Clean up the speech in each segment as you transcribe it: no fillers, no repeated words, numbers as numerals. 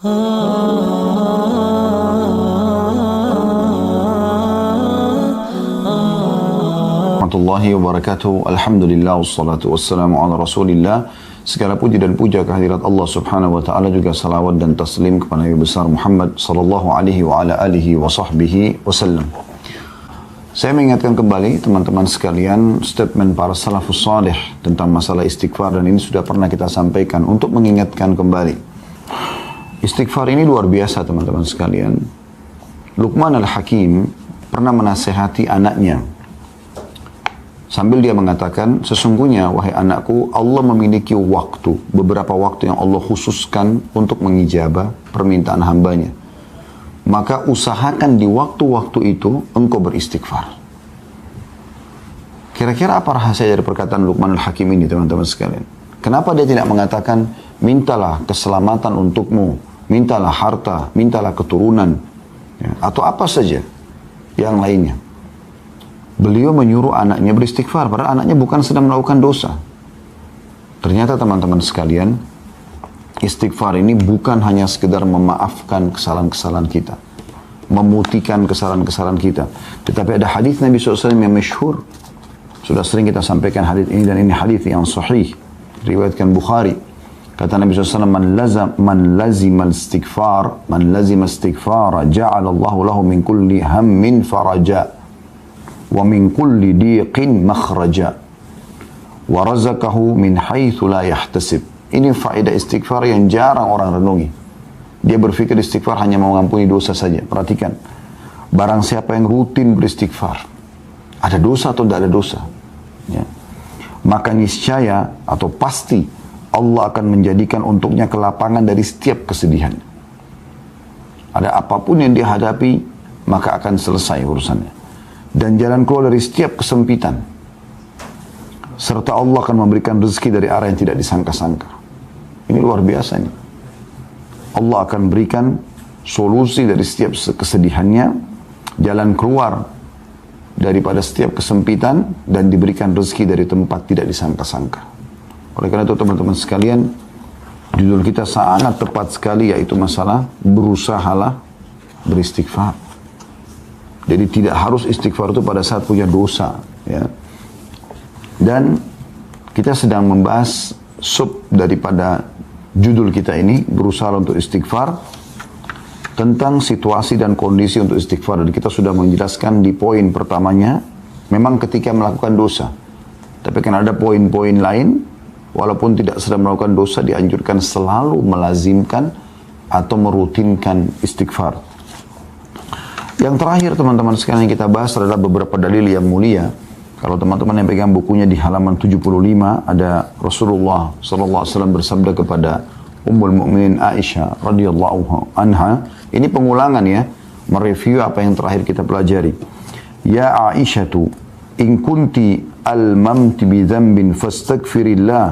Warahmatullahi wabarakatuh. Alhamdulillah wassalatu wassalamu ala Rasulillah. Segala puji dan puja kehadirat Allah Subhanahu wa taala, juga salawat dan taslim kepada Nabi besar Muhammad sallallahu alaihi wa ala alihi wa sahbihi wasallam. Saya mengingatkan kembali teman-teman sekalian statement para salafus salih tentang masalah istighfar, dan ini sudah pernah kita sampaikan untuk mengingatkan kembali. Istighfar ini luar biasa teman-teman sekalian. Luqman Al-Hakim pernah menasehati anaknya sambil dia mengatakan, sesungguhnya wahai anakku, Allah memiliki waktu, beberapa waktu yang Allah khususkan untuk mengijabah permintaan hambanya. Maka usahakan di waktu-waktu itu engkau beristighfar. Kira-kira apa rahasia dari perkataan Luqman Al-Hakim ini teman-teman sekalian? Kenapa dia tidak mengatakan, mintalah keselamatan untukmu, mintalah harta, mintalah keturunan, ya, atau apa saja yang lainnya? Beliau menyuruh anaknya beristighfar, padahal anaknya bukan sedang melakukan dosa. Ternyata teman-teman sekalian, istighfar ini bukan hanya sekedar memaafkan kesalahan-kesalahan kita, memutihkan kesalahan-kesalahan kita. Tetapi ada hadis Nabi SAW yang masyhur. Sudah sering kita sampaikan hadis ini, dan ini hadis yang sahih, riwayatkan Bukhari. Kata Nabi SAW, man lazima istighfar, ja'alallahu lahu min kulli hammin faraja. Wa min kulli diqin makhraja wa razaqahu min haitsu la yahtasib. Ini faedah istighfar yang jarang orang renungi. Dia berpikir istighfar hanya mengampuni dosa saja. Perhatikan, barang siapa yang rutin beristighfar, ada dosa atau tidak ada dosa, ya, maka niscaya atau pasti Allah akan menjadikan untuknya kelapangan dari setiap kesedihan. Ada apapun yang dia hadapi, maka akan selesai urusannya, dan jalan keluar dari setiap kesempitan. Serta Allah akan memberikan rezeki dari arah yang tidak disangka-sangka. Ini luar biasa ini. Allah akan berikan solusi dari setiap kesedihannya, jalan keluar daripada setiap kesempitan, dan diberikan rezeki dari tempat tidak disangka-sangka. Oleh karena itu teman-teman sekalian, judul kita sangat tepat sekali, yaitu masalah berusahalah beristighfar. Jadi tidak harus istighfar itu pada saat punya dosa, ya. Dan kita sedang membahas sub daripada judul kita ini, berusaha untuk istighfar, tentang situasi dan kondisi untuk istighfar. Dan kita sudah menjelaskan di poin pertamanya, memang ketika melakukan dosa. Tapi kan ada poin-poin lain, walaupun tidak sedang melakukan dosa, dianjurkan selalu melazimkan atau merutinkan istighfar. Yang terakhir teman-teman sekalian yang kita bahas adalah beberapa dalil yang mulia. Kalau teman-teman yang pegang bukunya di halaman 75, ada Rasulullah SAW bersabda kepada Ummul Mukminin Aisyah radhiyallahu anha. Ini pengulangan ya, mereview apa yang terakhir kita pelajari. Ya Aisyatu, in kunti almamti bi dzambin fastaghfirillah,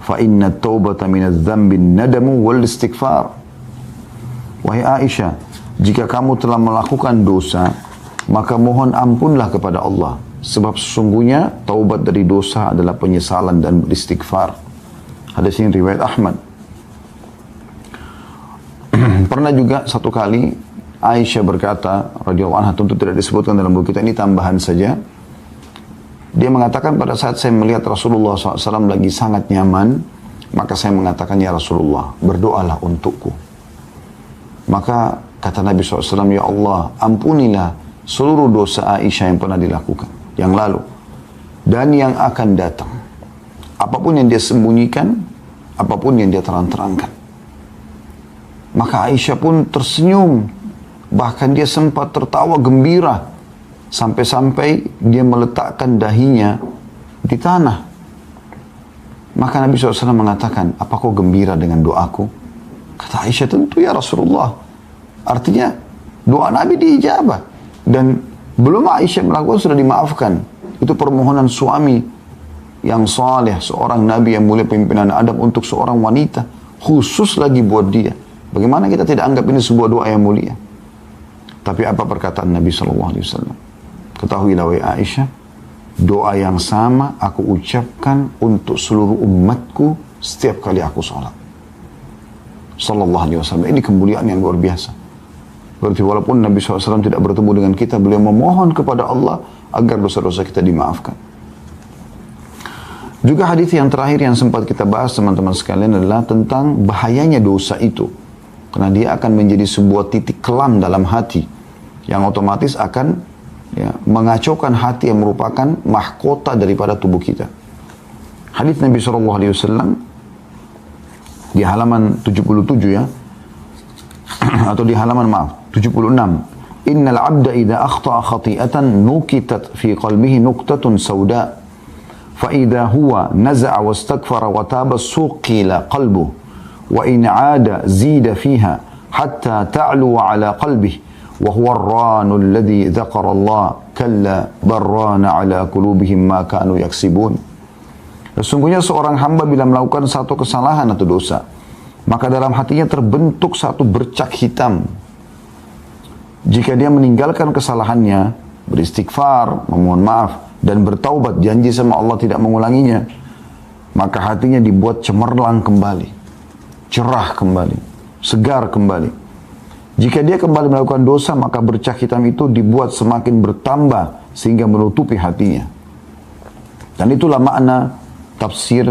fa inna at-taubata min adz-dzambi nadamu wal istighfar. Wahai Aisyah, jika kamu telah melakukan dosa, maka mohon ampunlah kepada Allah. Sebab sesungguhnya taubat dari dosa adalah penyesalan dan beristighfar. Hadis ini riwayat Ahmad. Pernah juga satu kali Aisyah berkata, radhiyallahu anha, tentu tidak disebutkan dalam buku kita, ini tambahan saja. Dia mengatakan, pada saat saya melihat Rasulullah SAW lagi sangat nyaman, maka saya mengatakan, ya Rasulullah, berdoalah untukku. Maka kata Nabi SAW, ya Allah, ampunilah seluruh dosa Aisyah yang pernah dilakukan, yang lalu, dan yang akan datang. Apapun yang dia sembunyikan, apapun yang dia terang-terangkan. Maka Aisyah pun tersenyum, bahkan dia sempat tertawa gembira, sampai-sampai dia meletakkan dahinya di tanah. Maka Nabi SAW mengatakan, apa kau gembira dengan doaku? Kata Aisyah, tentu ya Rasulullah. Artinya doa Nabi diijabah, dan belum Aisyah melakukan sudah dimaafkan. Itu permohonan suami yang saleh, seorang Nabi yang mulia, pimpinan Adam untuk seorang wanita, khusus lagi buat dia. Bagaimana kita tidak anggap ini sebuah doa yang mulia? Tapi apa perkataan Nabi SAW? Ketahuilah wahai Aisyah, doa yang sama aku ucapkan untuk seluruh umatku setiap kali aku sholat. Sallallahu alaihi wasallam. Ini kemuliaan yang luar biasa. Berarti walaupun Nabi SAW tidak bertemu dengan kita, beliau memohon kepada Allah agar dosa-dosa kita dimaafkan. Juga hadis yang terakhir yang sempat kita bahas teman-teman sekalian adalah tentang bahayanya dosa itu. Karena dia akan menjadi sebuah titik kelam dalam hati yang otomatis akan mengacaukan hati yang merupakan mahkota daripada tubuh kita. Hadis Nabi SAW di halaman 77 ya, atau di halaman 76. Innal abda idza akhta'a khati'atan nukitat fi qalbihi nuqtatun sauda fa idza huwa naza'a wastaghfara wa taba suqila qalbuhu wa in 'ada zida fiha hatta ta'lu 'ala qalbihi wa huwa ar-ranu alladhi dzakara Allah kalla barrana 'ala qulubihim ma kanu yaksibun. Sesungguhnya seorang hamba bila melakukan satu kesalahan atau dosa, maka dalam hatinya terbentuk satu bercak hitam. Jika dia meninggalkan kesalahannya, beristighfar, memohon maaf, dan bertaubat, janji sama Allah tidak mengulanginya, maka hatinya dibuat cemerlang kembali, cerah kembali, segar kembali. Jika dia kembali melakukan dosa, maka bercak hitam itu dibuat semakin bertambah sehingga menutupi hatinya. Dan itulah makna tafsir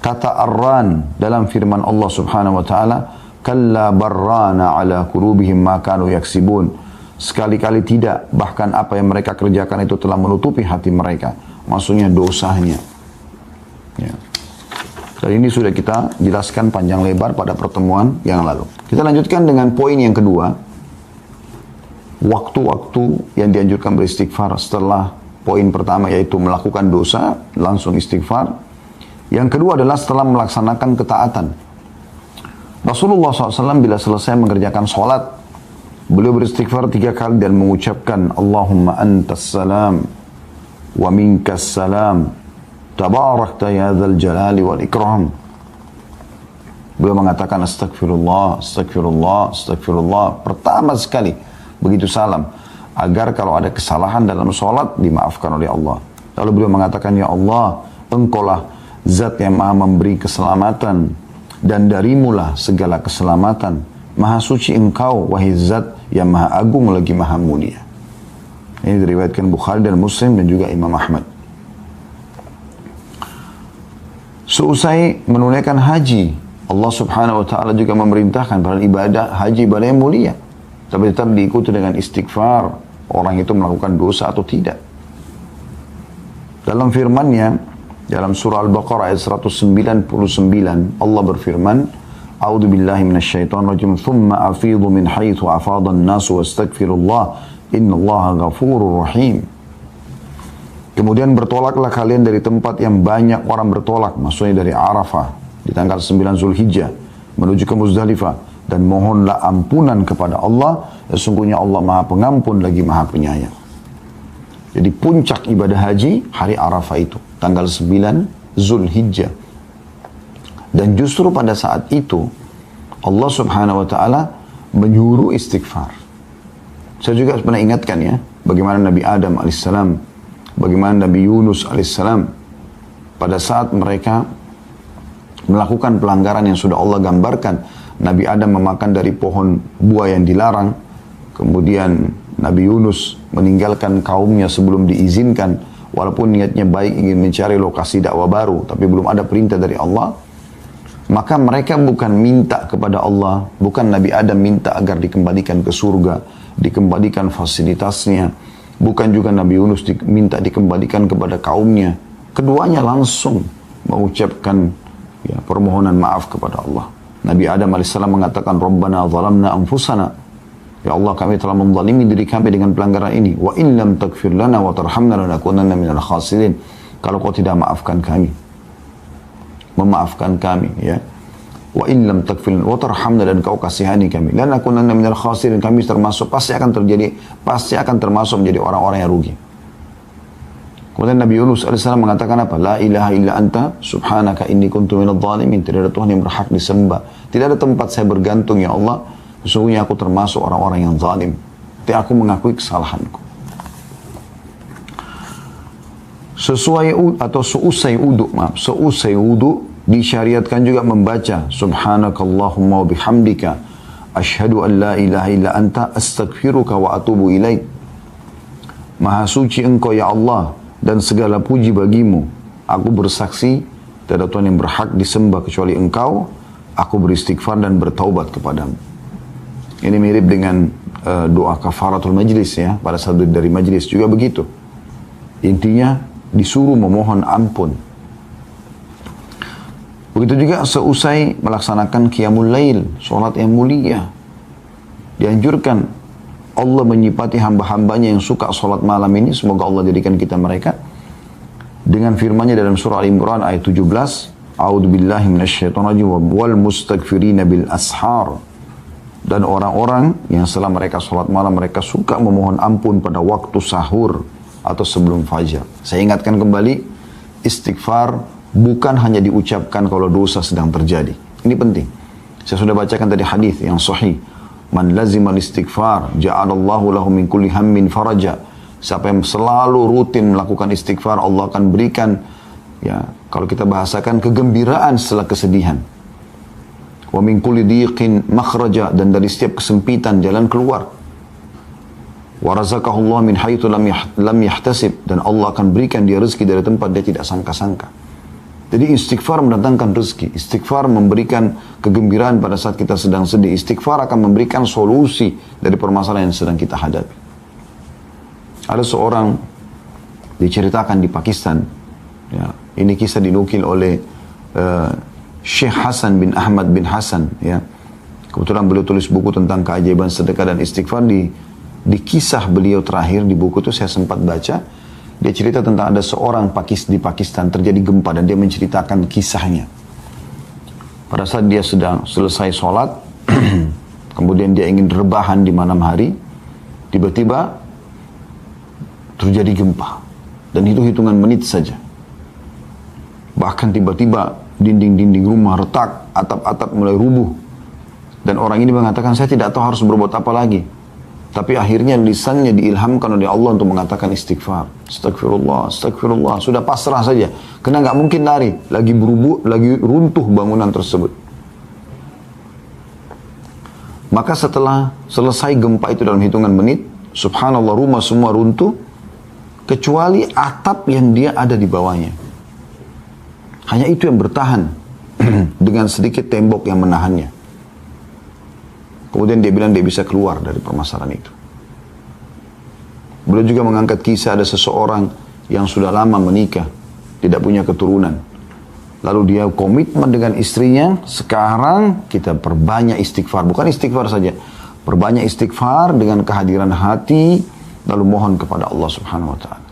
kata arran dalam firman Allah Subhanahu wa taala, kalla barrana ala qulubihim ma kanu yaksibun. Sekali-kali tidak, bahkan apa yang mereka kerjakan itu telah menutupi hati mereka. Maksudnya dosanya. Ya. Dan ini sudah kita jelaskan panjang lebar pada pertemuan yang lalu. Kita lanjutkan dengan poin yang kedua. Waktu-waktu yang dianjurkan beristighfar setelah poin pertama, yaitu melakukan dosa, langsung istighfar. Yang kedua adalah setelah melaksanakan ketaatan. Rasulullah SAW bila selesai mengerjakan sholat, beliau beristighfar 3 kali dan mengucapkan Allahumma antas salam wa minkas salam tabarakta ya dzal jalali wal ikram. Beliau mengatakan astagfirullah, astagfirullah, astagfirullah pertama sekali begitu salam, agar kalau ada kesalahan dalam sholat dimaafkan oleh Allah. Lalu beliau mengatakan, ya Allah, engkaulah zat yang maha memberi keselamatan dan darimulah segala keselamatan. Maha suci engkau, wahai zat yang maha agung lagi maha mulia. Ini diriwayatkan Bukhari dan Muslim dan juga Imam Ahmad. Seusai menunaikan haji, Allah Subhanahu wa taala juga memerintahkan pada ibadah haji ibadah yang mulia, tapi tetap diikuti dengan istighfar orang itu melakukan dosa atau tidak. Dalam firman-Nya dalam surah Al-Baqarah ayat 199, Allah berfirman, A'udzu billahi minasyaitonir rajim. Tsumma afidhu min haitsu afadha an-nasu wastaghfirullah innallaha ghafurur rahim. Kemudian bertolaklah kalian dari tempat yang banyak orang bertolak, maksudnya dari Arafah di tanggal 9 Zulhijjah menuju ke Muzdalifah, dan mohonlah ampunan kepada Allah, sesungguhnya Allah Maha Pengampun lagi Maha Penyayang. Jadi puncak ibadah haji hari Arafah itu, tanggal 9 Zulhijjah. Dan justru pada saat itu Allah Subhanahu wa taala menyuruh istighfar. Saya juga pernah ingatkan ya, bagaimana Nabi Adam alaihissalam, bagaimana Nabi Yunus alaihissalam pada saat mereka melakukan pelanggaran yang sudah Allah gambarkan. Nabi Adam memakan dari pohon buah yang dilarang, kemudian Nabi Yunus meninggalkan kaumnya sebelum diizinkan, walaupun niatnya baik ingin mencari lokasi dakwah baru, tapi belum ada perintah dari Allah. Maka mereka bukan minta kepada Allah, bukan Nabi Adam minta agar dikembalikan ke surga, dikembalikan fasilitasnya, bukan juga Nabi Yunus minta dikembalikan kepada kaumnya. Keduanya langsung mengucapkan permohonan maaf kepada Allah. Nabi Adam AS mengatakan, Rabbana zalamna anfusana, ya Allah, kami telah menzalimi diri kami dengan pelanggaran ini. Wa in lam taghfir lana wa tarhamna lanakunanna minal khasirin. Kalau kau tidak maafkan kami, memaafkan kami, ya. Wa in lam taghfir wa tarhamna, dan kau kasihani kami, lanakunanna minal khasirin, kami pasti akan termasuk menjadi orang-orang yang rugi. Kemudian Nabi Yunus AS mengatakan apa? La ilaha illa anta subhanaka inni kuntu minadh dhalimin. Tidak ada Tuhan yang berhak disembah, tidak ada tempat saya bergantung, ya Allah, sesungguhnya aku termasuk orang-orang yang zalim. Tapi aku mengakui kesalahanku. Seusai wudu disyariatkan juga membaca subhanakallahumma wa bihamdika asyhadu an la ilaha illa anta astaghfiruka wa atubu ilaik. Maha suci engkau ya Allah dan segala puji bagimu. Aku bersaksi tiada Tuhan yang berhak disembah kecuali engkau. Aku beristighfar dan bertaubat kepadamu. Ini mirip dengan doa kafaratul majlis ya. Pada saat dari majlis juga begitu. Intinya disuruh memohon ampun. Begitu juga seusai melaksanakan qiyamul lail, sholat yang mulia. Dianjurkan Allah menyifati hamba-hambanya yang suka sholat malam ini. Semoga Allah jadikan kita mereka. Dengan firman-Nya dalam surah Al-Imran ayat 17. A'udzu billahi minasyaitonir rajim wal mustaghfirina bil ashar. Dan orang-orang yang setelah mereka sholat malam, mereka suka memohon ampun pada waktu sahur atau sebelum fajar. Saya ingatkan kembali, istighfar bukan hanya diucapkan kalau dosa sedang terjadi. Ini penting. Saya sudah bacakan tadi hadis yang sahih. Man lazima istighfar, ja'alallahu lahu min kulli hammin faraja. Siapa yang selalu rutin melakukan istighfar, Allah akan berikan, ya, kalau kita bahasakan, kegembiraan setelah kesedihan. Wa min kulli dhiqin makhraja, dan dari setiap kesempitan jalan keluar. Wa razaqahu Allah min haitsu lam yahtasib, dan Allah akan berikan dia rezeki dari tempat dia tidak sangka-sangka. Jadi istighfar mendatangkan rezeki. Istighfar memberikan kegembiraan pada saat kita sedang sedih. Istighfar akan memberikan solusi dari permasalahan yang sedang kita hadapi. Ada seorang diceritakan di Pakistan. Ya, ini kisah dinukil oleh Syekh Hasan bin Ahmad bin Hasan. Ya. Kebetulan beliau tulis buku tentang keajaiban sedekah dan istighfar. Di kisah beliau terakhir di buku itu saya sempat baca. Dia cerita tentang ada seorang di Pakistan terjadi gempa dan dia menceritakan kisahnya. Pada saat dia sedang selesai sholat, kemudian dia ingin rebahan di malam hari, tiba-tiba terjadi gempa. Dan itu hitungan menit saja. Bahkan tiba-tiba dinding-dinding rumah retak, atap-atap mulai rubuh. Dan orang ini mengatakan, saya tidak tahu harus berbuat apa lagi. Tapi akhirnya lisannya diilhamkan oleh Allah untuk mengatakan istighfar. Astagfirullah, astagfirullah. Sudah pasrah saja. Karena nggak mungkin lari. Lagi berubuh, lagi runtuh bangunan tersebut. Maka setelah selesai gempa itu dalam hitungan menit, subhanallah, rumah semua runtuh. Kecuali atap yang dia ada di bawahnya. Hanya itu yang bertahan. Dengan sedikit tembok yang menahannya. Kemudian dia bilang dia bisa keluar dari permasalahan itu. Beliau juga mengangkat kisah ada seseorang yang sudah lama menikah, tidak punya keturunan. Lalu dia komitmen dengan istrinya, sekarang kita perbanyak istighfar. Bukan istighfar saja, perbanyak istighfar dengan kehadiran hati, lalu mohon kepada Allah Subhanahu wa Ta'ala.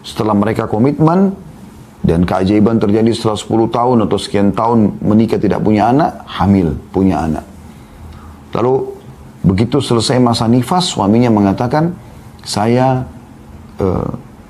Setelah mereka komitmen, dan keajaiban terjadi setelah 10 tahun atau sekian tahun menikah tidak punya anak, hamil, punya anak. Lalu begitu selesai masa nifas, suaminya mengatakan, saya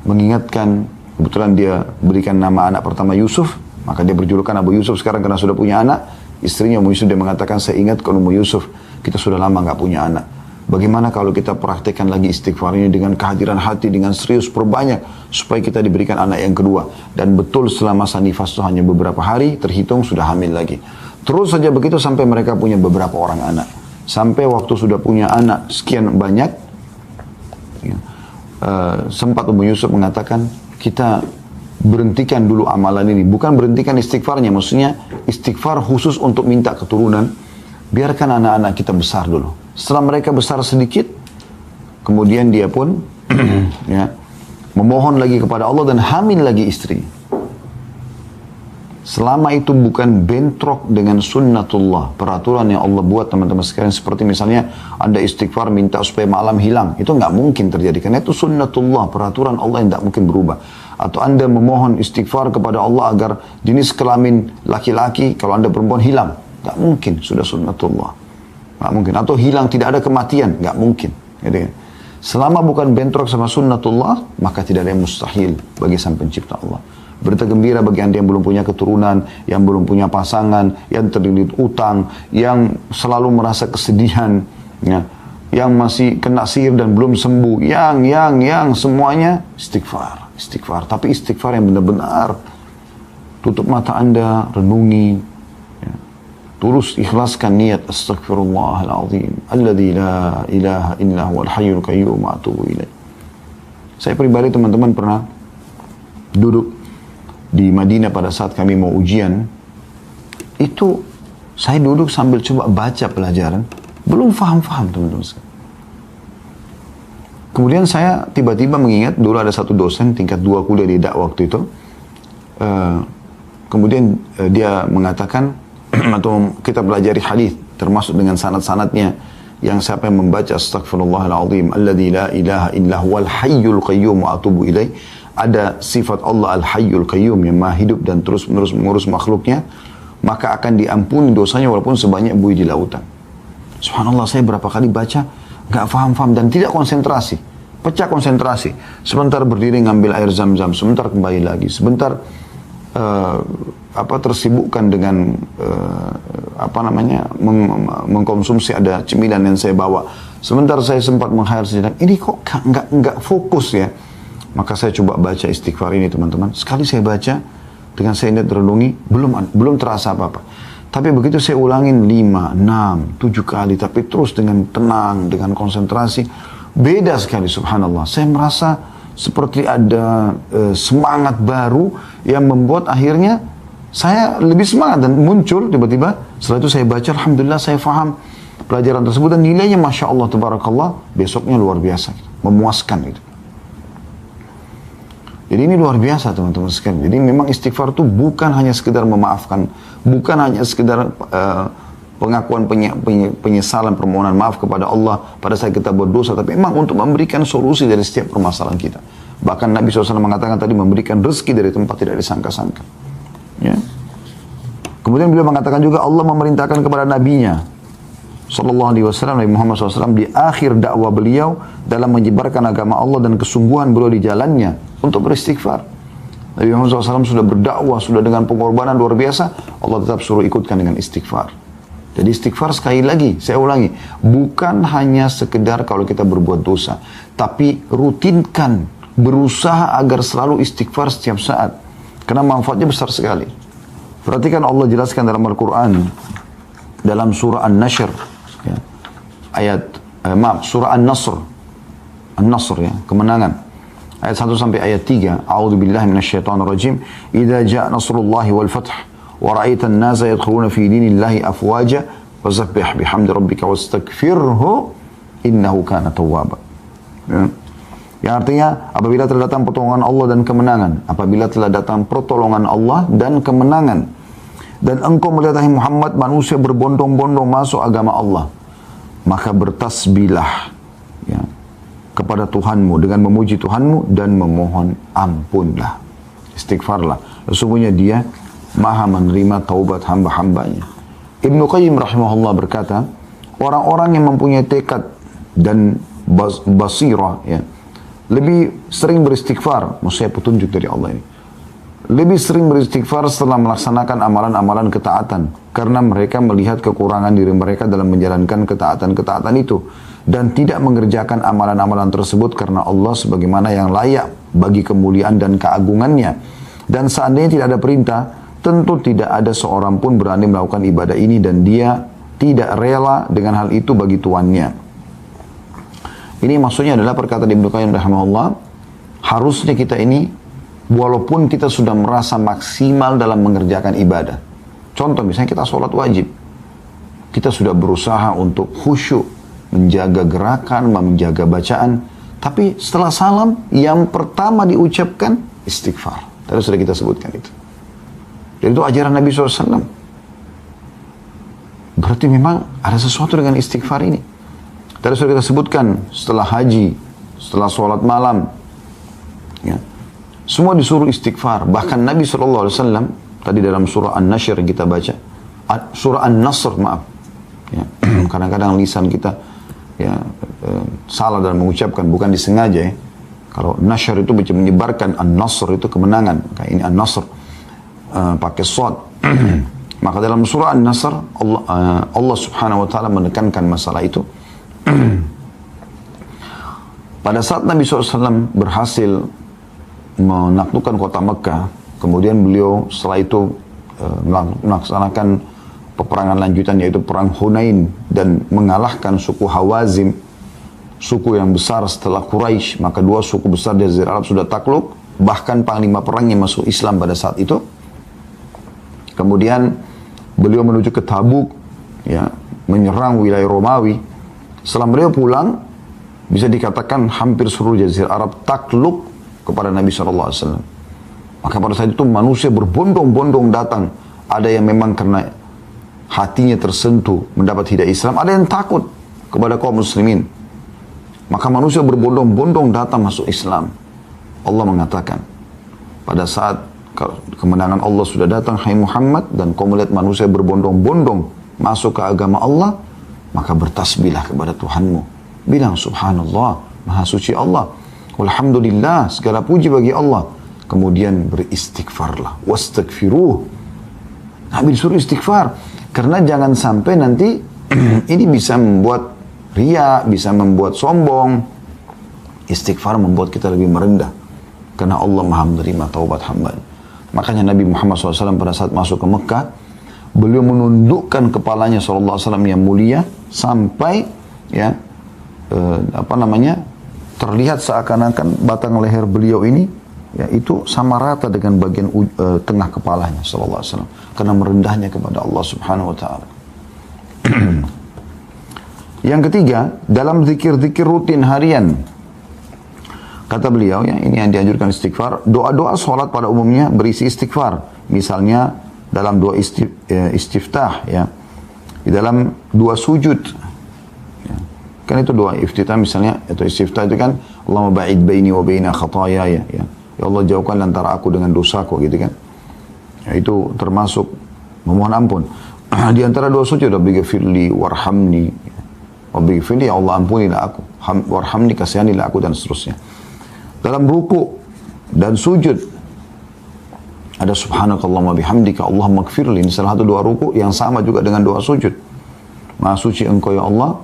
mengingatkan, kebetulan dia berikan nama anak pertama Yusuf, maka dia berjulukan Abu Yusuf sekarang karena sudah punya anak. Istrinya Ummu Yusuf, dia mengatakan, saya ingatkan Ummu Yusuf, kita sudah lama nggak punya anak. Bagaimana kalau kita praktekkan lagi istighfar ini dengan kehadiran hati, dengan serius, perbanyak, supaya kita diberikan anak yang kedua. Dan betul setelah masa nifas itu hanya beberapa hari, terhitung sudah hamil lagi. Terus saja begitu sampai mereka punya beberapa orang anak. Sampai waktu sudah punya anak sekian banyak, ya, sempat Ummu Yusuf mengatakan, kita berhentikan dulu amalan ini. Bukan berhentikan istighfarnya, maksudnya istighfar khusus untuk minta keturunan. Biarkan anak-anak kita besar dulu. Setelah mereka besar sedikit, kemudian dia pun ya, memohon lagi kepada Allah dan hamil lagi istri. Selama itu bukan bentrok dengan sunnatullah, peraturan yang Allah buat teman-teman sekalian, seperti misalnya Anda istighfar minta supaya malam hilang, itu nggak mungkin terjadi karena itu sunnatullah, peraturan Allah yang tidak mungkin berubah. Atau Anda memohon istighfar kepada Allah agar jenis kelamin laki-laki kalau Anda perempuan hilang, nggak mungkin, sudah sunnatullah, nggak mungkin. Atau hilang tidak ada kematian, nggak mungkin. Gitu. Selama bukan bentrok sama sunnatullah, maka tidak ada yang mustahil bagi sang pencipta Allah. Berita gembira bagi Anda yang belum punya keturunan, yang belum punya pasangan, yang terlilit utang, yang selalu merasa kesedihan, ya, yang masih kena sihir dan belum sembuh, yang semuanya istighfar. Tapi istighfar yang benar-benar tutup mata Anda, renungi, ya. Tulus ikhlaskan niat astaghfirullahaladzim alladzi la ilaha illa huwal hayyul qayyum wa atubu ilaih. Saya pribadi teman-teman pernah duduk di Madinah pada saat kami mau ujian. Itu saya duduk sambil coba baca pelajaran, belum faham-faham teman-teman. Kemudian saya tiba-tiba mengingat dulu ada satu dosen tingkat 2 kuliah di dakwah waktu itu. Kemudian dia mengatakan atau kita pelajari hadis termasuk dengan sanad-sanadnya, yang siapa yang membaca astaghfirullahaladzim alladzi la ilaha illa huwal hayyul qayyum wa atubu ilaih, ada sifat Allah al-hayyul qayyum yang maha hidup dan terus-menerus mengurus makhluknya, maka akan diampuni dosanya walaupun sebanyak buih di lautan. Subhanallah, saya berapa kali baca gak faham-faham dan tidak konsentrasi, pecah konsentrasi. Sebentar berdiri ngambil air zam-zam, sebentar kembali lagi, sebentar tersibukkan dengan mengkonsumsi ada cemilan yang saya bawa. Sebentar saya sempat menghayal sejenak, ini kok nggak fokus ya. Maka saya coba baca istighfar ini teman-teman. Sekali saya baca, dengan saya niat renungi, belum terasa apa-apa. Tapi begitu saya ulangin 5, 6, 7 kali, tapi terus dengan tenang, dengan konsentrasi, beda sekali subhanallah. Saya merasa seperti ada semangat baru yang membuat akhirnya saya lebih semangat dan muncul tiba-tiba. Setelah itu saya baca, alhamdulillah saya faham pelajaran tersebut dan nilainya masya Allah tabarakallah, besoknya luar biasa, memuaskan itu. Jadi ini luar biasa teman-teman sekalian. Jadi memang istighfar itu bukan hanya sekedar memaafkan, bukan hanya sekedar pengakuan penyesalan, permohonan maaf kepada Allah pada saat kita berdosa, tapi memang untuk memberikan solusi dari setiap permasalahan kita. Bahkan Nabi SAW mengatakan tadi, memberikan rezeki dari tempat tidak disangka-sangka. Ya. Kemudian beliau mengatakan juga Allah memerintahkan kepada nabinya Sallallahu Alaihi Wasallam, Nabi Muhammad SAW, di akhir dakwah beliau dalam menyebarkan agama Allah dan kesungguhan beliau di jalannya untuk beristighfar. Nabi Muhammad SAW sudah berdakwah, sudah dengan pengorbanan luar biasa, Allah tetap suruh ikutkan dengan istighfar. Jadi istighfar sekali lagi, saya ulangi, bukan hanya sekedar kalau kita berbuat dosa, tapi rutinkan, berusaha agar selalu istighfar setiap saat. Karena manfaatnya besar sekali. Perhatikan Allah jelaskan dalam Al-Quran, dalam surah An-Nashr, ya, surah An-Nasr, An-Nasr ya, kemenangan. Ayat 1 sampai ayat 3. A'udzubillahi minasyaitonirrajim. Idza ja'a nasrullahi wal fath wa ra'aitan nasa yadkhuluna fi dinillahi afwaja fasabbih bihamdi rabbika wastaghfirhu innahu kana tawwaba. Ya. Yang artinya apabila telah datang pertolongan Allah dan kemenangan, apabila telah datang pertolongan Allah dan kemenangan, dan engkau melihat hai Muhammad manusia berbondong-bondong masuk agama Allah, maka bertasbihlah ya, kepada Tuhanmu dengan memuji Tuhanmu dan memohon ampunlah, istighfarlah, sesungguhnya Dia Maha menerima taubat hamba-hambanya. Ibnu Qayyim rahimahullah berkata, orang-orang yang mempunyai tekad dan basirah ya, lebih sering beristighfar, maksudnya petunjuk dari Allah ini, lebih sering beristighfar setelah melaksanakan amalan-amalan ketaatan, karena mereka melihat kekurangan diri mereka dalam menjalankan ketaatan-ketaatan itu, dan tidak mengerjakan amalan-amalan tersebut karena Allah sebagaimana yang layak bagi kemuliaan dan keagungannya. Dan seandainya tidak ada perintah, tentu tidak ada seorang pun berani melakukan ibadah ini, dan dia tidak rela dengan hal itu bagi tuannya. Ini maksudnya adalah perkataan Ibnu Qayyim rahimahullah, harusnya kita ini walaupun kita sudah merasa maksimal dalam mengerjakan ibadah. Contoh misalnya kita sholat wajib, kita sudah berusaha untuk khusyuk, menjaga gerakan, menjaga bacaan, tapi setelah salam yang pertama diucapkan istighfar. Tadi sudah kita sebutkan itu. Jadi itu ajaran Nabi SAW. Berarti memang ada sesuatu dengan istighfar ini. Tadi sudah kita sebutkan, setelah haji, setelah sholat malam, ya, semua disuruh istighfar. Bahkan Nabi SAW, tadi dalam surah An-Nashr yang kita baca, surah An-Nasr, maaf, ya, kadang-kadang lisan kita ya, salah dalam mengucapkan, bukan disengaja ya. Kalau Nashr itu menyebarkan, An-Nasr itu kemenangan, kayak ini An-Nasr, pakai shad. Maka dalam surah An-Nasr, Allah subhanahu wa ta'ala menekankan masalah itu. Pada saat Nabi SAW berhasil menaklukkan kota Mekah, Kemudian beliau setelah itu melaksanakan peperangan lanjutan yaitu perang Hunain dan mengalahkan suku Hawazim, suku yang besar setelah Quraisy. Maka dua suku besar di Jazirah Arab sudah takluk, bahkan panglima perangnya masuk Islam pada saat itu. Kemudian beliau menuju ke Tabuk, ya, menyerang wilayah Romawi. Setelah beliau pulang, bisa dikatakan hampir seluruh Jazirah Arab takluk kepada Nabi SAW. Maka pada saat itu manusia berbondong-bondong datang. Ada yang memang karena hatinya tersentuh mendapat hidayah Islam, ada yang takut kepada kaum muslimin. Maka manusia berbondong-bondong datang masuk Islam. Allah mengatakan, pada saat kemenangan Allah sudah datang, hai Muhammad, dan kau melihat manusia berbondong-bondong masuk ke agama Allah, maka bertasbihlah kepada Tuhanmu. Bilang subhanallah, maha suci Allah. Alhamdulillah, segala puji bagi Allah. Kemudian beristighfarlah. Wastaghfiruh. Nabi disuruh istighfar. Karena jangan sampai nanti ini bisa membuat riya, bisa membuat sombong. Istighfar membuat kita lebih merendah. Karena Allah maha menerima taubat hamba. Makanya Nabi Muhammad SAW pada saat masuk ke Mekah, beliau menundukkan kepalanya SAW yang mulia sampai ya terlihat seakan-akan batang leher beliau ini ya itu sama rata dengan bagian tengah kepalanya SAW karena merendahnya kepada Allah Subhanahu wa taala. Yang ketiga, dalam zikir-zikir rutin harian, kata beliau, ya, ini yang dianjurkan istighfar. Doa-doa sholat pada umumnya berisi istighfar. Misalnya dalam doa istiftah, ya, di dalam doa sujud, ya. Kan itu doa iftitah misalnya, atau istiftah itu kan, Allahumma ba'id baini wa baina khatayaya, ya. Ya Allah, jauhkan antara aku dengan dosaku, gitu kan. Ya, itu termasuk memohon ampun. Di antara doa sujud, Rabbighfirli warhamni, Rabbighfirli, ya Allah ampunilah aku, warhamni, kasihanilah aku, dan seterusnya. Dalam ruku dan sujud ada subhanakallahumma bihamdika Allahumma gfirli. Ini salah satu doa ruku yang sama juga dengan doa sujud. Maha suci engkau ya Allah,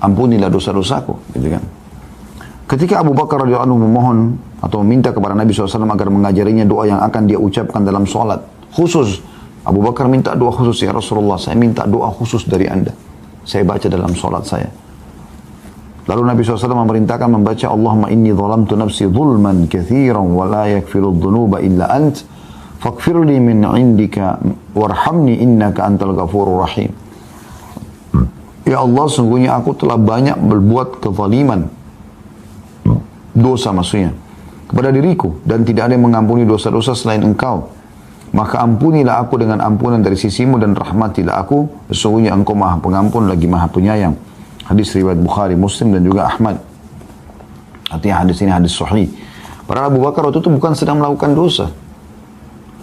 ampunilah dosa-dosaku, gitu kan. Ketika Abu Bakar radhiyallahu anhu memohon atau meminta kepada Nabi SAW agar mengajarinya doa yang akan dia ucapkan dalam sholat khusus, Abu Bakar minta doa khusus, ya Rasulullah, saya minta doa khusus dari Anda, saya baca dalam sholat saya. Lalu Nabi SAW memerintahkan membaca Allahumma inni zalamtu nafsi zulman kathiran wa la yakfiru dhunuba illa ant faghfirli min indika warhamni innaka antal ghafurur rahim. Ya Allah, sungguhnya aku telah banyak berbuat kezaliman, dosa maksudnya, kepada diriku, dan tidak ada yang mengampuni dosa-dosa selain engkau. Maka ampunilah aku dengan ampunan dari sisimu dan rahmatilah aku, sesungguhnya engkau maha pengampun lagi maha penyayang. Hadis riwayat Bukhari, Muslim, dan juga Ahmad. Artinya hadis ini hadis sahih. Padahal Abu Bakar waktu itu bukan sedang melakukan dosa.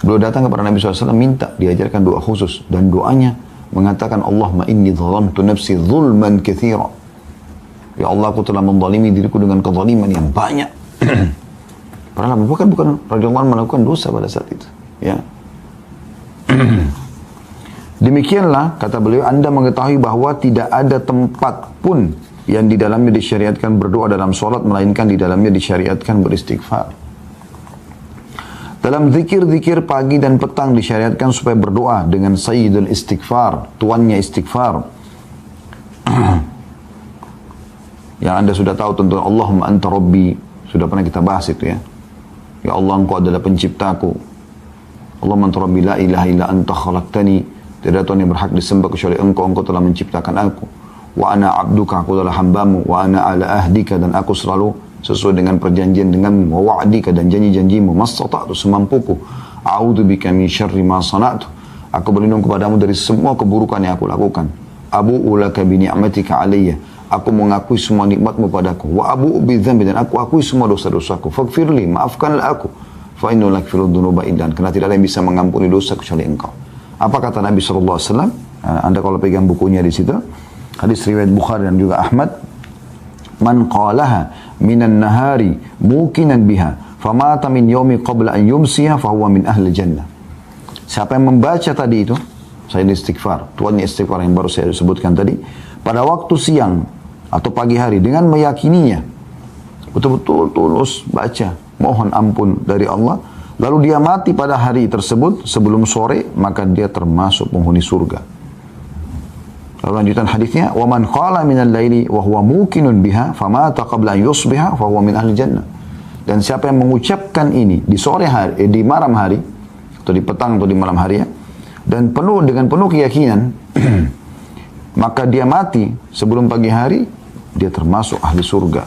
Beliau datang kepada Nabi SAW minta diajarkan doa khusus, dan doanya mengatakan Allahumma inni zalamtu nafsi zulman katsira. Ya Allah, aku telah menzalimi diriku dengan kezaliman yang banyak. Padahal Abu Bakar bukan radhiyallahu anhu melakukan dosa pada saat itu, ya. Demikianlah, kata beliau, Anda mengetahui bahwa tidak ada tempat pun yang di dalamnya disyariatkan berdoa dalam sholat, melainkan di dalamnya disyariatkan beristighfar. Dalam zikir-zikir pagi dan petang disyariatkan supaya berdoa dengan sayyidul istighfar, tuannya istighfar. Yang Anda sudah tahu tentu, Allahumma anta rabbi, sudah pernah kita bahas itu, ya. Ya Allah, engkau adalah penciptaku. Allahumma anta rabbi la ilaha illa anta khalaqtani, tidak ada Tuhan yang berhak disembah kecuali engkau, engkau telah menciptakan aku. Wa ana abduka, aku adalah hambamu. Wa ana ala ahdika, dan aku selalu sesuai dengan perjanjian denganmu. Wa wa'dika, dan janji-janjimu. Mastata'tu, semampuku. A'udhu bika min syarri ma sana'tu, aku berlindung kepadamu dari semua keburukan yang aku lakukan. Abu'u laka bi ni'matika alayya, aku mengakui semua nikmatmu padaku. Wa abu'u bi dzambi, dan aku akui semua dosa-dosaku. Faghfirli, maafkanlah aku. Fa innahu la yaghfiru dzunuba illa anta, karena tidak ada yang bisa mengampuni dosa kecuali engkau. Apa kata Nabi SAW? Anda kalau pegang bukunya di situ, hadis riwayat Bukhari dan juga Ahmad, man qalaha minan nahari mukinan biha famata min yaumi qabla an yumsiha fahuwa min ahli jannah. Siapa yang membaca tadi itu, saya istighfar, tuannya istighfar yang baru saya sebutkan tadi, pada waktu siang atau pagi hari dengan meyakininya, betul-betul tulus baca, mohon ampun dari Allah, lalu dia mati pada hari tersebut sebelum sore, maka dia termasuk penghuni surga. Lalu lanjutan hadisnya, wa man qala minal laili wa huwa muqinun biha famata qabla an yusbiha fa huwa min ahli jannah. Dan siapa yang mengucapkan ini di sore hari, di malam hari atau di petang atau di malam hari ya, dan dengan penuh keyakinan maka dia mati sebelum pagi hari, dia termasuk ahli surga.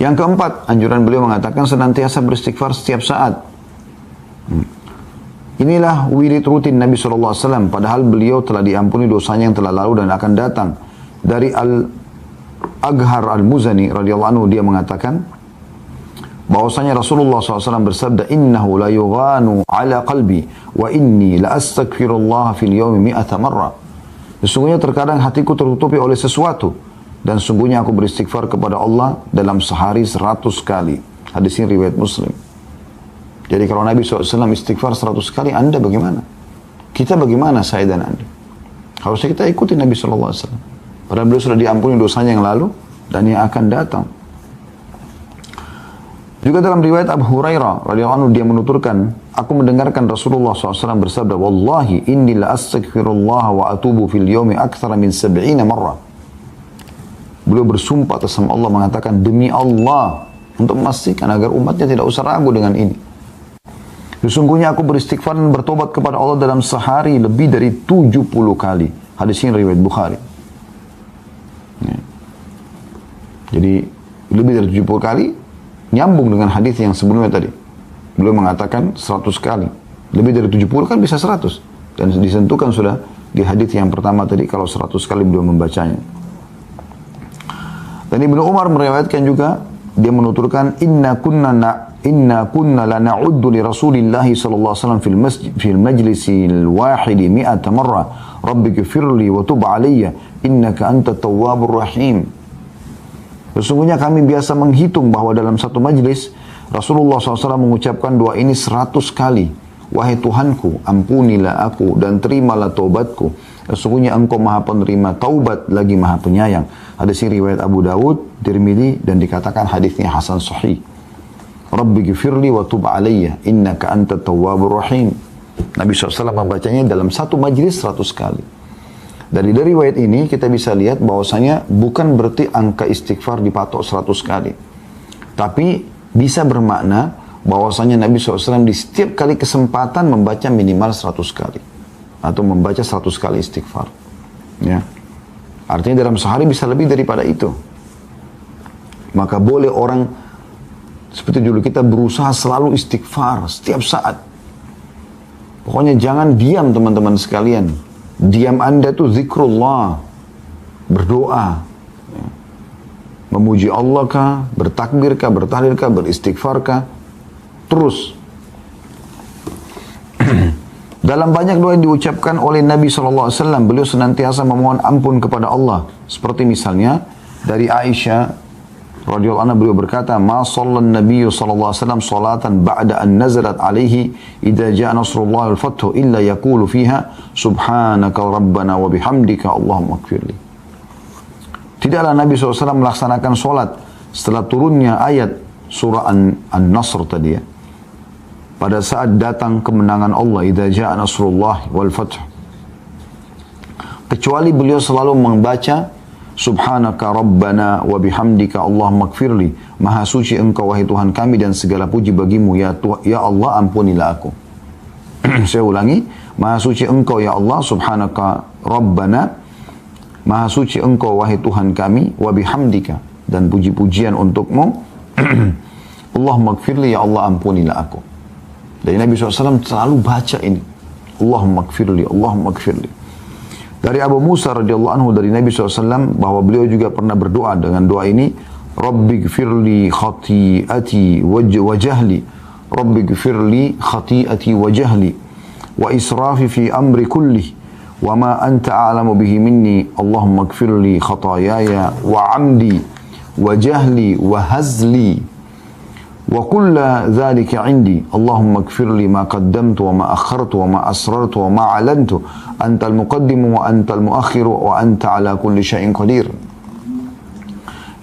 Yang keempat, anjuran beliau mengatakan senantiasa beristighfar setiap saat. Inilah wirid rutin Nabi SAW, padahal beliau telah diampuni dosanya yang telah lalu dan akan datang. Dari Al-Aghar Al-Muzani radhiyallahu anhu, dia mengatakan bahwasanya Rasulullah SAW bersabda, innahu la yughanu ala qalbi wa inni la astaghfirullah fil yawmi mi'ata marrah. Sesungguhnya terkadang hatiku tertutupi oleh sesuatu, dan sungguhnya aku beristighfar kepada Allah dalam sehari 100 kali. Hadis ini riwayat Muslim. Jadi kalau Nabi SAW istighfar 100 kali, Anda bagaimana? Kita bagaimana, saya dan Anda? Harusnya kita ikuti Nabi SAW. Padahal beliau sudah diampuni dosanya yang lalu dan yang akan datang. Juga dalam riwayat Abu Hurairah radhiyallahu anhu, dia menuturkan, aku mendengarkan Rasulullah SAW bersabda, wallahi inni la astaghfirullah wa atubu fil yawmi akthara min 70 marrah. Beliau bersumpah atas nama Allah mengatakan, demi Allah, untuk memastikan agar umatnya tidak usah ragu dengan ini. Sesungguhnya aku beristighfar dan bertobat kepada Allah dalam sehari lebih dari 70 kali. Hadis ini riwayat Bukhari. Ya. Jadi lebih dari 70 kali nyambung dengan hadis yang sebelumnya tadi. Beliau mengatakan 100 kali. Lebih dari 70 kan bisa 100. Dan disentuhkan sudah di hadis yang pertama tadi kalau 100 kali beliau membacanya. Dan Ibnu Umar meriwayatkan juga, dia menuturkan, inna kunna la na'uddu li Rasulillah sallallahu alaihi wasallam fil majlisil wahidi mi'ata marra rabbighfirli wa tub alayya innaka antat tawwabur rahim. Sesungguhnya kami biasa menghitung bahwa dalam satu majlis Rasulullah SAW mengucapkan doa ini 100 kali. Wahai Tuhanku, ampunilah aku dan terimalah taubatku. Sesungguhnya engkau maha penerima taubat lagi maha penyayang. Hadis ini riwayat Abu Dawud, Tirmidzi, dan dikatakan hadisnya hasan sahih. Rabbi ghafirli wa tub alayya innaka antat tawwabur rahim. Nabi SAW membacanya dalam satu majlis 100 kali. Dari riwayat ini kita bisa lihat bahwasanya bukan berarti angka istighfar dipatok 100 kali. Tapi bisa bermakna bahwasanya Nabi SAW di setiap kali kesempatan membaca minimal 100 kali. Atau membaca 100 kali istighfar. Ya. Artinya dalam sehari bisa lebih daripada itu. Maka boleh orang seperti dulu kita berusaha selalu istighfar setiap saat. Pokoknya jangan diam teman-teman sekalian. Diam Anda itu zikrullah, berdoa, ya. Memuji Allah kah, bertakbir kah, bertahlil kah, beristighfar kah, terus. Dalam banyak doa yang diucapkan oleh Nabi SAW, beliau senantiasa memohon ampun kepada Allah. Seperti misalnya dari Aisyah radhiyallahu anha, beliau berkata, ma sallan nabiyyu sallallahu alaihi wasallam salatan ba'da an nazalat alaihi idza jaa nasrullah wal fathu illa yaqulu fiha subhanaka rabbana wa bihamdika allahumma ighfirli. Tidaklah Nabi SAW melaksanakan solat setelah turunnya ayat surah An-Nasr tadi ya, pada saat datang kemenangan Allah, idza jaa nasrullah wal fathu, kecuali beliau selalu membaca subhanaka rabbana wa bihamdika allahumma ighfirli. Maha suci engkau wahai Tuhan kami dan segala puji bagimu ya Allah, ampunilah aku. Saya ulangi, maha suci engkau ya Allah, subhanaka rabbana, maha suci engkau wahai Tuhan kami, wa bihamdika, dan puji-pujian untukmu, allahumma ighfirli, ya Allah ampunilah aku. Dari Nabi SAW selalu baca ini, allahumma ighfirli, allahumma ighfirli. Dari Abu Musa radhiyallahu anhu dari Nabi SAW bahwa beliau juga pernah berdoa dengan doa ini, Rabbi gfirli khati'ati wa jahli, Rabbi gfirli khati'ati wa jahli, wa israfi fi amri kulli, wa ma anta a'lamu bihi minni, Allahumma gfirli khatayaya wa amdi, wa jahli wa hazli, wa kulla dhalika indi, Allahumma gfirli ma qaddamtu wa ma akhartu wa ma asrartu wa ma alantu, antal muqaddimu wa antal muakhiru wa anta ala kulli syai'in qadir.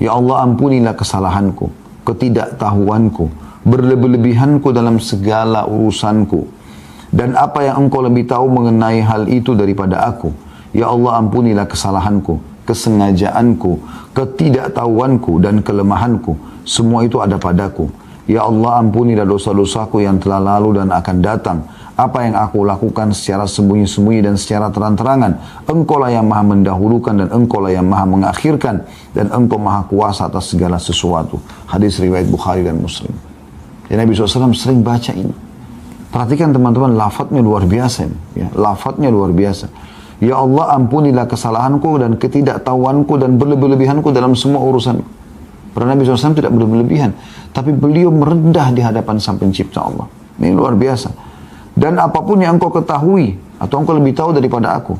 Ya Allah, ampunilah kesalahanku, ketidaktahuanku, berlebih-lebihanku dalam segala urusanku. Dan apa yang engkau lebih tahu mengenai hal itu daripada aku. Ya Allah, ampunilah kesalahanku, kesengajaanku, ketidaktahuanku, dan kelemahanku. Semua itu ada padaku. Ya Allah, ampunilah dosa-dosaku yang telah lalu dan akan datang. Apa yang aku lakukan secara sembunyi-sembunyi dan secara terang-terangan. Engkau lah yang maha mendahulukan dan engkau lah yang maha mengakhirkan. Dan engkau maha kuasa atas segala sesuatu. Hadis riwayat Bukhari dan Muslim. Dan Nabi SAW sering baca ini. Perhatikan teman-teman, lafadznya luar biasa. Ya, lafadznya luar biasa. Ya Allah, ampunilah kesalahanku dan ketidaktahuanku dan berlebih-lebihanku dalam semua urusan. Karena Nabi SAW tidak berlebihan. Tapi beliau merendah di hadapan Sang Pencipta Allah. Ini luar biasa. Dan apapun yang engkau ketahui, atau engkau lebih tahu daripada aku.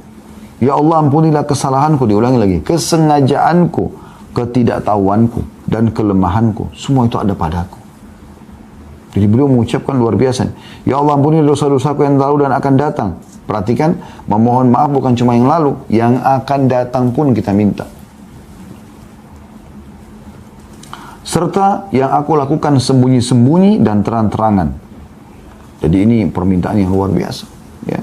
Ya Allah, ampunilah kesalahanku, diulangi lagi. Kesengajaanku, ketidaktahuanku, dan kelemahanku. Semua itu ada padaku. Jadi beliau mengucapkan luar biasa. Ya Allah, ampunilah dosa-dosaku yang lalu dan akan datang. Perhatikan, memohon maaf bukan cuma yang lalu, yang akan datang pun kita minta. Serta yang aku lakukan sembunyi-sembunyi dan terang-terangan. Jadi ini permintaan yang luar biasa. Ya.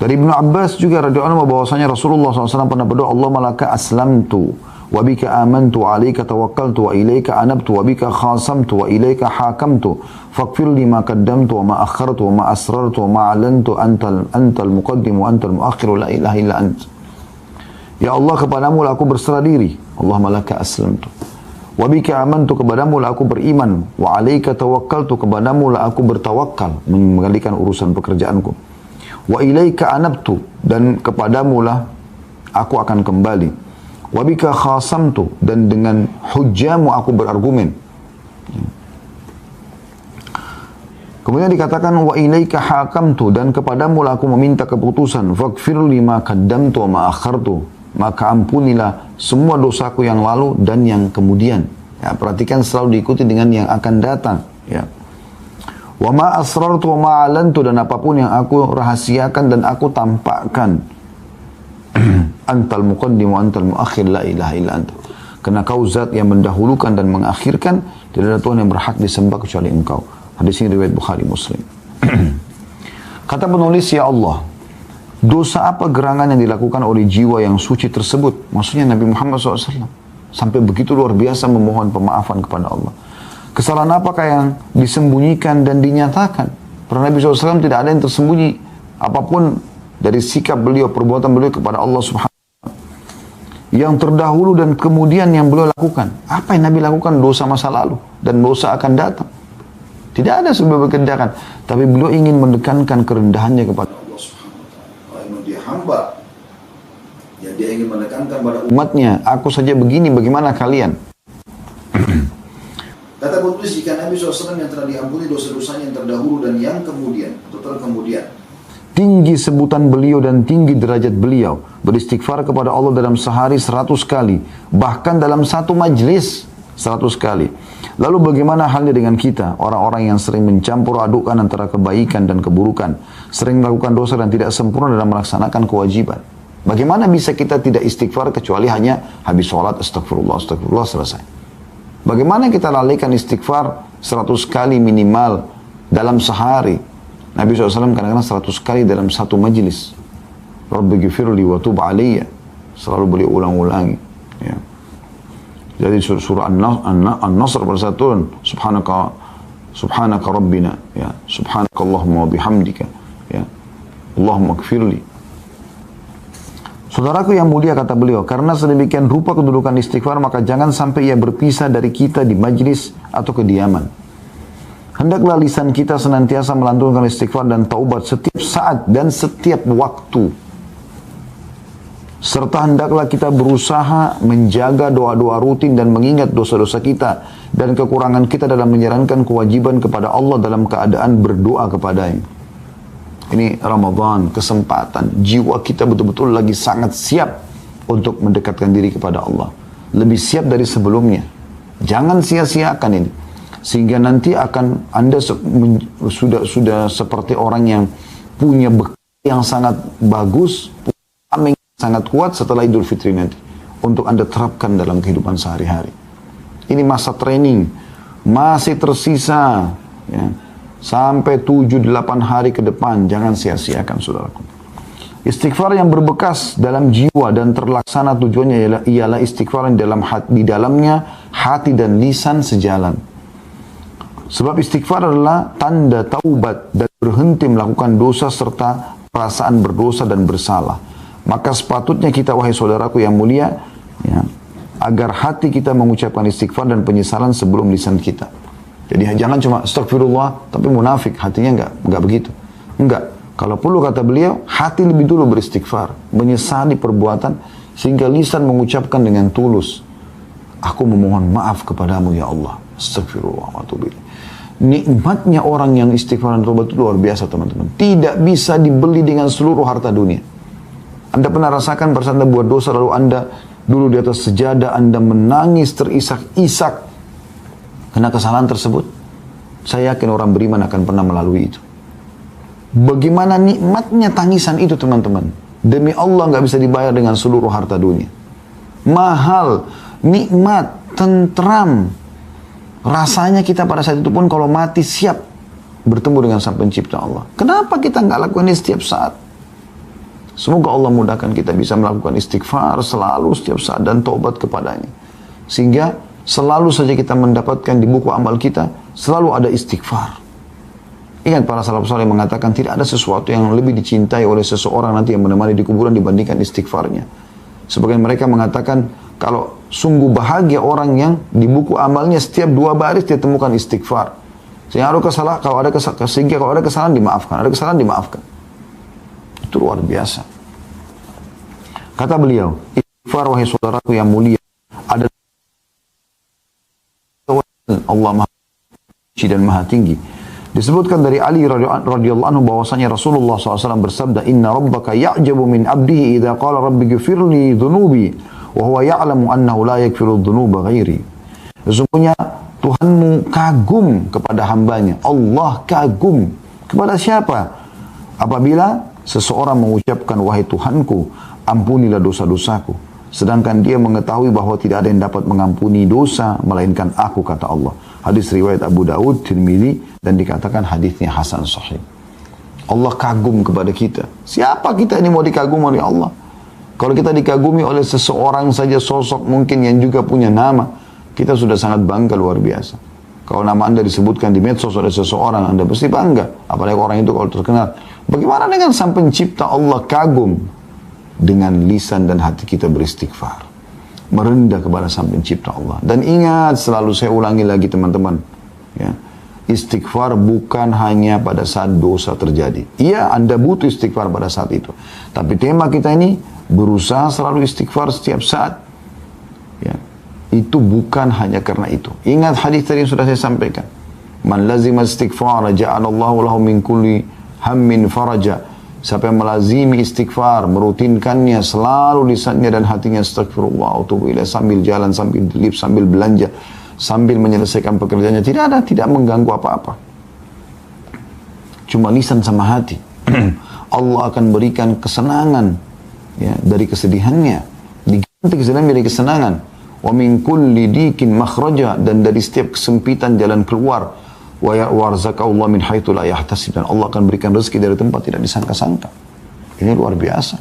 Dari Ibnu Abbas juga radhiyallahu anhu bahwasanya Rasulullah SAW pernah berdoa, Allah malaka aslamtu, wa bika amantu, wa alaika tawakkaltu, wa ilaika anabtu, wa bika khasamtu, wa ilaika hakamtu, faghfir li ma qaddamtu, wa ma akhartu, wa ma asrartu, wa ma alantu, antal muqaddim, wa antal muakhir, la ilaha illa ant. Ya Allah, kepadamu lah aku berserah diri. Allah malaka aslamtu. Wa bika amantu, kepadamu lah aku beriman. Wa alaika tawakkaltu, kepadamu lah aku bertawakal, mengalihkan urusan pekerjaanku. Wa ilaika anabtu, dan kepadamu lah aku akan kembali. Wa bika khasamtu, dan dengan hujjamu aku berargumen. Kemudian dikatakan wa ilaika hakamtu, dan kepadamu lah aku meminta keputusan. Faghfir lima qaddamtu wa ma akhartu, maka ampunilah semua dosaku yang lalu dan yang kemudian. Ya, perhatikan selalu diikuti dengan yang akan datang. Ya. Wa ma asrartu wa ma alantu, dan apapun yang aku rahasiakan dan aku tampakkan. Antal muqaddim wa antal muakhir, la ilaha illa anta. Karena kau zat yang mendahulukan dan mengakhirkan, tidak ada Tuhan yang berhak disembah kecuali engkau. Hadis ini riwayat Bukhari Muslim. Kata penulis, ya Allah, dosa apa gerangan yang dilakukan oleh jiwa yang suci tersebut? Maksudnya Nabi Muhammad SAW. Sampai begitu luar biasa memohon pemaafan kepada Allah. Kesalahan apakah yang disembunyikan dan dinyatakan? Karena Nabi SAW tidak ada yang tersembunyi. Apapun dari sikap beliau, perbuatan beliau kepada Allah Subhanahu wa Ta'ala. Yang terdahulu dan kemudian yang beliau lakukan. Apa yang Nabi lakukan? Dosa masa lalu. Dan dosa akan datang. Tidak ada sebab kehendakan. Tapi beliau ingin mendekankan kerendahannya kepada Allah Subhanahu wa Ta'ala. Kalau dia hamba, ya dia ingin menekankan pada umatnya, aku saja begini, bagaimana kalian? Kata penulis, jika Nabi SAW yang telah diampuni dosa-dosanya yang terdahulu dan yang kemudian, atau terkemudian, tinggi sebutan beliau dan tinggi derajat beliau, beristighfar kepada Allah dalam sehari 100 kali, bahkan dalam satu majlis 100 kali. Lalu bagaimana halnya dengan kita, orang-orang yang sering mencampur adukkan antara kebaikan dan keburukan, sering melakukan dosa dan tidak sempurna dalam melaksanakan kewajiban? Bagaimana bisa kita tidak istighfar kecuali hanya habis sholat, astagfirullah, astagfirullah, selesai? Bagaimana kita lalaikan istighfar 100 kali minimal dalam sehari? Nabi SAW kadang-kadang 100 kali dalam satu majlis. Rabbi ghifirli wa tub aliyya. Selalu beliau ulang-ulangi. Ya. Jadi surah An-Nasr pada saat turun, Subhanaka Rabbina, ya, Subhanaka Allahumma wa bihamdika, ya, Allahumma ghfirli. Saudaraku yang mulia, kata beliau, karena sedemikian rupa kedudukan istighfar, maka jangan sampai ia berpisah dari kita di majlis atau kediaman. Hendaklah lisan kita senantiasa melantunkan istighfar dan taubat setiap saat dan setiap waktu. Serta hendaklah kita berusaha menjaga doa-doa rutin dan mengingat dosa-dosa kita dan kekurangan kita dalam menjalankan kewajiban kepada Allah dalam keadaan berdoa kepadanya. Ini Ramadan, kesempatan. Jiwa kita betul-betul lagi sangat siap untuk mendekatkan diri kepada Allah. Lebih siap dari sebelumnya. Jangan sia-siakan ini. Sehingga nanti akan Anda sudah seperti orang yang punya bekal yang sangat bagus, punya sangat kuat setelah Idul Fitri nanti. Untuk Anda terapkan dalam kehidupan sehari-hari. Ini masa training Masih tersisa ya, sampai 7-8 hari ke depan. Jangan sia-siakan saudaraku. Istighfar yang berbekas dalam jiwa dan terlaksana tujuannya ialah istighfar yang di dalamnya hati dan lisan sejalan. Sebab istighfar adalah tanda taubat dan berhenti melakukan dosa serta perasaan berdosa dan bersalah. Maka sepatutnya kita, wahai saudaraku yang mulia, ya, agar hati kita mengucapkan istighfar dan penyesalan sebelum lisan kita. Jadi jangan cuma astagfirullah tapi munafik, hatinya enggak begitu. Enggak. Kalau perlu kata beliau, hati lebih dulu beristighfar, menyesali perbuatan sehingga lisan mengucapkan dengan tulus, aku memohon maaf kepadamu ya Allah. Astagfirullah wa atubu ilaih. Nikmatnya orang yang istighfar dan tobat itu luar biasa teman-teman. Tidak bisa dibeli dengan seluruh harta dunia. Anda pernah rasakan pada saat Anda buat dosa lalu Anda dulu di atas sejadah Anda menangis terisak-isak karena kesalahan tersebut? Saya yakin orang beriman akan pernah melalui itu. Bagaimana nikmatnya tangisan itu teman-teman. Demi Allah nggak bisa dibayar dengan seluruh harta dunia. Mahal, nikmat, tentram. Rasanya kita pada saat itu pun kalau mati siap bertemu dengan Sang Pencipta Allah. Kenapa kita nggak lakukan ini setiap saat? Semoga Allah mudahkan kita bisa melakukan istighfar selalu setiap saat dan taubat kepadanya. Sehingga selalu saja kita mendapatkan di buku amal kita, selalu ada istighfar. Ingat para salaf saleh mengatakan tidak ada sesuatu yang lebih dicintai oleh seseorang nanti yang menemani di kuburan dibandingkan istighfarnya. Sebagian mereka mengatakan kalau sungguh bahagia orang yang di buku amalnya setiap 2 baris dia temukan istighfar. Sehingga kalau ada kesalahan dimaafkan, ada kesalahan dimaafkan. Itu luar biasa. Kata beliau, istighfar wahai saudaraku yang mulia adalah Allah Maha Suci dan Maha Tinggi. Disebutkan dari Ali radhiyallahu anhu bahwasanya Rasulullah SAW bersabda, Inna rabbaka ya'jabu min abdihi idha qala rabbi gfirli dhunubi wa huwa ya'lamu annahu la yakfiru dhunuba ghairi. Sesungguhnya Tuhanmu kagum kepada hambanya. Allah kagum kepada siapa? Apabila seseorang mengucapkan, wahai Tuhanku, ampunilah dosa-dosaku. Sedangkan dia mengetahui bahwa tidak ada yang dapat mengampuni dosa, melainkan aku, kata Allah. Hadis riwayat Abu Daud, Tirmidzi, dan dikatakan hadisnya hasan sahih. Allah kagum kepada kita. Siapa kita ini mau dikagumi oleh Allah? Kalau kita dikagumi oleh seseorang saja sosok mungkin yang juga punya nama, kita sudah sangat bangga luar biasa. Kalau nama Anda disebutkan di medsos oleh seseorang, Anda pasti bangga. Apalagi orang itu kalau terkenal. Bagaimana dengan Sang Pencipta Allah kagum dengan lisan dan hati kita beristighfar, merendah kepada Sang Pencipta Allah. Dan ingat, selalu saya ulangi lagi teman-teman, ya, istighfar bukan hanya pada saat dosa terjadi. Iya, Anda butuh istighfar pada saat itu. Tapi tema kita ini berusaha selalu istighfar setiap saat. Ya, itu bukan hanya karena itu. Ingat hadis tadi yang sudah saya sampaikan. Man lazima istighfar ja'alallahu lahu min kulli hammin faraja. Siapa yang melazimi istighfar, merutinkannya selalu lisannya dan hatinya astagfirullah, atubu ilaih, sambil jalan, sambil lip, sambil belanja, sambil menyelesaikan pekerjaannya, tidak mengganggu apa-apa. Cuma lisan sama hati. Allah akan berikan kesenangan ya, dari kesedihannya, diganti kesedihan dari kesenangan. Wa min kulli dikin makhraja, dan dari setiap kesempitan jalan keluar. Wa warzaqallahu min haitsu la yahtasib, dan Allah akan berikan rezeki dari tempat tidak disangka-sangka. Ini luar biasa.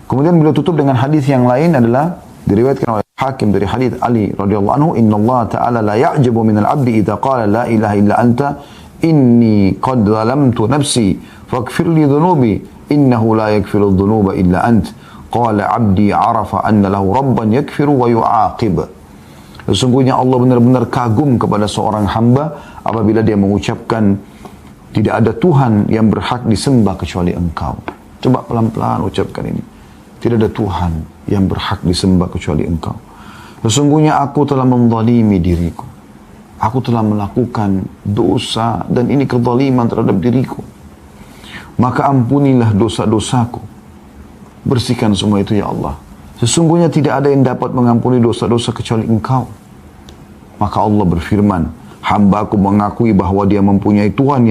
Kemudian beliau tutup dengan hadis yang lain, adalah diriwayatkan oleh Hakim dari hadis Ali radhiyallahu anhu, innallaha ta'ala la ya'jabu minal 'abdi idza qala la ilaha illa anta inni qad zalamtu nafsi faghfir li dhunubi innahu la yaghfiru dhunuba illa ant. Qala 'abdi 'arafa anna lahu rabban yaghfiru wa yu'aqib. Sesungguhnya Allah benar-benar kagum kepada seorang hamba apabila dia mengucapkan tidak ada Tuhan yang berhak disembah kecuali Engkau. Coba pelan-pelan ucapkan ini. Tidak ada Tuhan yang berhak disembah kecuali Engkau. Sesungguhnya aku telah menzalimi diriku. Aku telah melakukan dosa dan ini kezaliman terhadap diriku. Maka ampunilah dosa-dosaku. Bersihkan semua itu ya Allah. Sesungguhnya tidak ada yang dapat mengampuni dosa-dosa kecuali Engkau. Maka Allah berfirman, hamba-Ku mengakui bahwa dia mempunyai Tuhan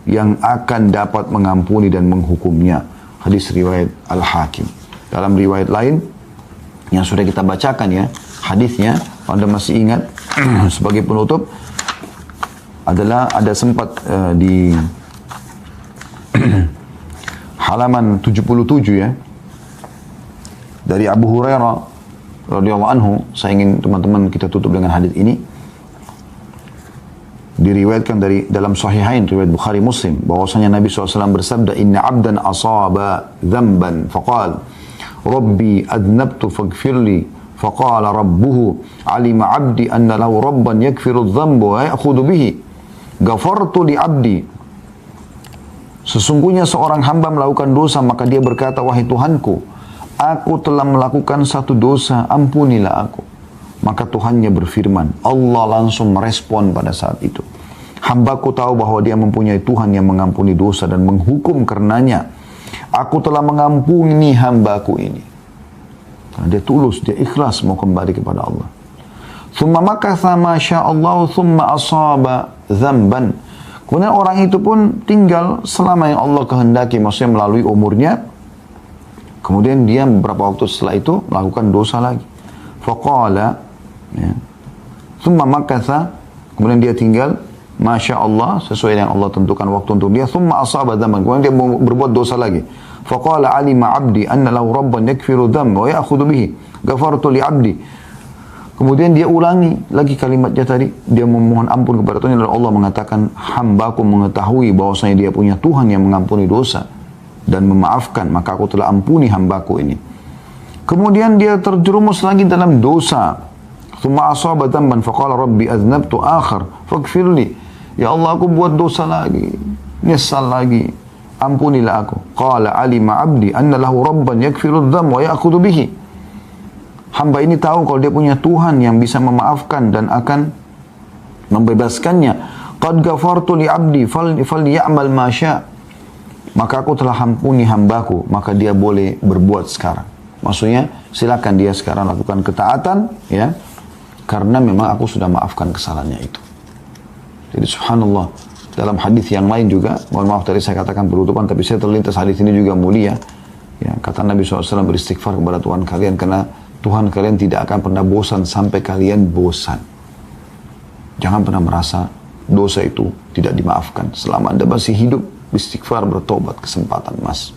yang akan dapat mengampuni dan menghukumnya. Hadis riwayat Al-Hakim. Dalam riwayat lain yang sudah kita bacakan ya, hadisnya, Anda masih ingat, sebagai penutup, adalah ada sempat di halaman 77 ya, dari Abu Hurairah radhiyallahu anhu. Saya ingin teman-teman kita tutup dengan hadis ini. Diriwayatkan dari dalam Sahihain, riwayat Bukhari Muslim, bahwasanya Nabi SAW bersabda, Inna abdan asaba dhanban faqal Rabbi adnabtu faghfirli faqala rabbuhu alima abdi anna lahu rabban yakfiru dhanba wa ya'khudhu bihi ghafartu li abdi. Sesungguhnya seorang hamba melakukan dosa, maka dia berkata, wahai Tuhanku, aku telah melakukan satu dosa, ampunilah aku. Maka Tuhannya berfirman, Allah langsung merespon pada saat itu, hambaku tahu bahwa dia mempunyai Tuhan yang mengampuni dosa dan menghukum karenanya. Aku telah mengampuni hambaku ini. Karena dia tulus, dia ikhlas mau kembali kepada Allah. Thumma makatha ma sya'allahu thumma asaba dzamban. Kemudian orang itu pun tinggal selama yang Allah kehendaki, maksudnya melalui umurnya. Kemudian dia beberapa waktu setelah itu melakukan dosa lagi. Faqala, ya, thumma makatha, kemudian dia tinggal, Masya Allah, sesuai yang Allah tentukan waktu untuk dia. Thumma asaba dzamban, kemudian dia berbuat dosa lagi. Faqala alima abdi anna lahu rabban yakfiru dzamba wa ya'khudhu bihi ghafartu li abdi. Kemudian dia ulangi lagi kalimatnya tadi, dia memohon ampun kepada Tuhan, dan Allah mengatakan, hambaku mengetahui bahwasanya dia punya Tuhan yang mengampuni dosa dan memaafkan, maka aku telah ampuni hambaku ini. Kemudian dia terjerumus lagi dalam dosa. Thumma asaba dzamban faqala rabbi aznabtu akhar faghfirli. Ya Allah, aku buat dosa lagi, nyesal lagi, ampunilah aku. Qala alima abdi anna lahu rabban yakfiru dzamba wa ya'khudhu bihi. Hamba ini tahu kalau dia punya Tuhan yang bisa memaafkan dan akan membebaskannya. Qad ghafartu li abdi faly'amal ma syaa. Maka aku telah ampuni hambaku, maka dia boleh berbuat sekarang. Maksudnya silakan dia sekarang lakukan ketaatan, ya, karena memang aku sudah maafkan kesalahannya itu. Jadi subhanallah, dalam hadis yang lain juga, mohon maaf tadi saya katakan penutupan, tapi saya terlintas hadis ini juga mulia. Ya, kata Nabi SAW, beristighfar kepada Tuhan kalian, karena Tuhan kalian tidak akan pernah bosan sampai kalian bosan. Jangan pernah merasa dosa itu tidak dimaafkan. Selama Anda masih hidup, istighfar, bertobat, kesempatan mas.